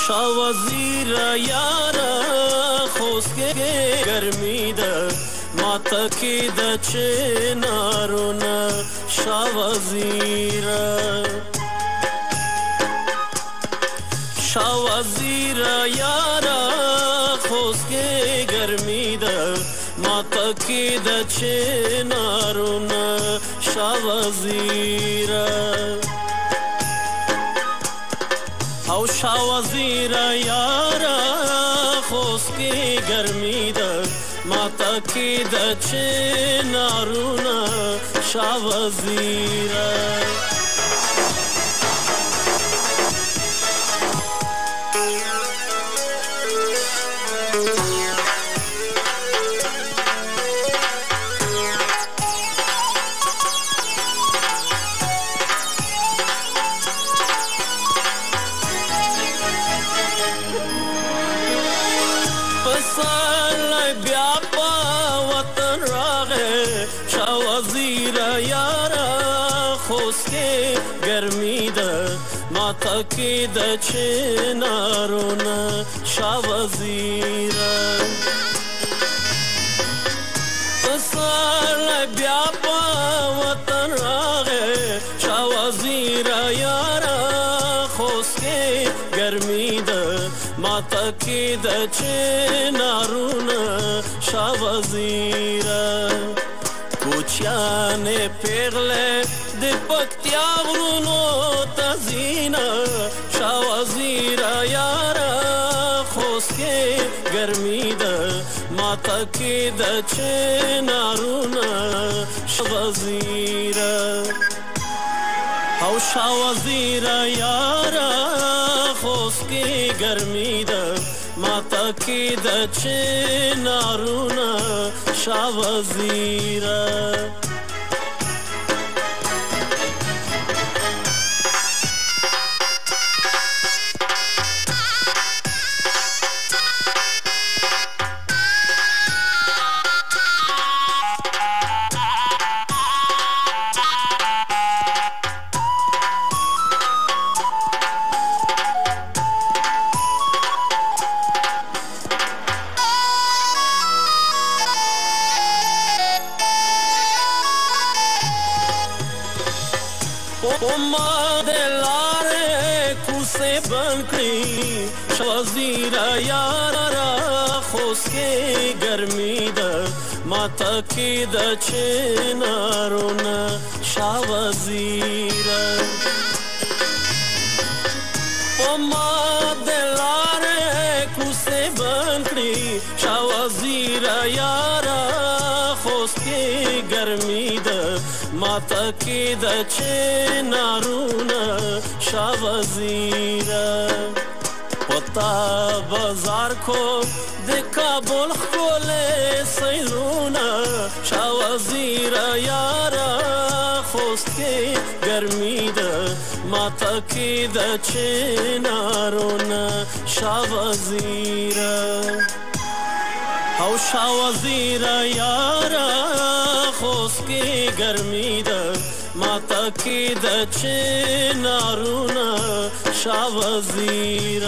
شاه وزیر یاره خوسکه گرمی ده ماته کی د چنارونه شاه وزیر شاه وزیر یاره خوسکه گرمی ده ماته کی د چنارونه شاه وزیر او شاه وزیر یاره خوسکی گرمی ده ماته کی د چنارونه شاه وزیر پسال بیا په وطن راغې شاه وزیر یاره خوسکې ګرمي ده ماته کې د چنارونه شاه وزیر پسال بیا په وطن راغې شاه وزیر یاره خوسکې ګرمي ده ماته کی د چنارونه شاه وزیر کوچیان پیغله د پکتیا غرونو تزینا شاه وزیر یاره خوسکې ګرمي ده ماته کی د چنارونه شاه وزیر او شاه وزیر یاره خوسکی گرمی ده ماته کی د چنارونه شاه وزیر ما د لارې کوڅې بند کړي شاه وزیر یاره خوسکې ګرمي ده ماته کې د چنارونه شاه وزیر ما د لارې کوڅې بند کړي شاه وزیر یاره خوسکې ګرمي ده ماته کی د چنارونه شاه وزیر پتا بازار کو د کابل ښکلې سیلونه شاه وزیر یاره خوسکې ګرمي ده ماته کی د چنارونه شاه وزیر او شاه وزیر یاره خوسکی گرمی ده ماته کی د چنارونه شاه وزیر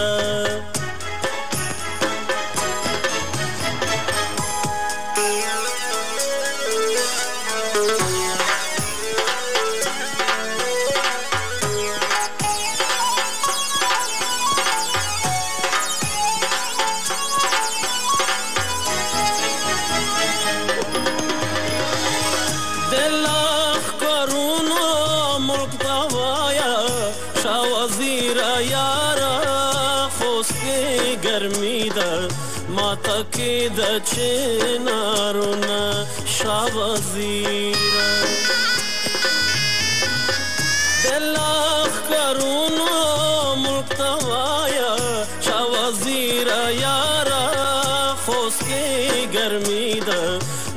گرمی ده ماته کی د چنارونه شاه وزیر د لښکرونو ملک ته وایه شاه وزیر یاره خوسکې ګرمي ده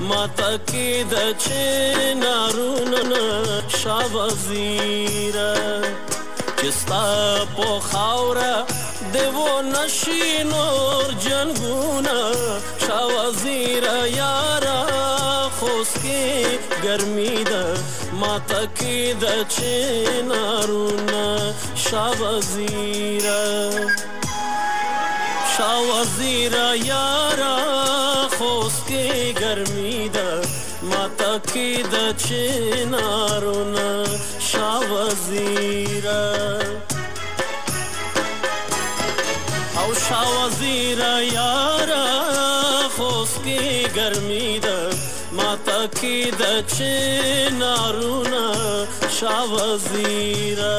ماته کی د چنارونه شاه وزیر چې ستا په خاوره دیو نشی نور جنگونه شاه وزیر یاره خوسکی گرمی ده ماته کی د چنارونه شاه وزیر شا وزیره یاره خوسکی گرمی ده ماتا کی د چنارونه شا وزیره او شا وزیره یاره خوسکی گرمی ده ماتا کی د چنارونه شا وزیره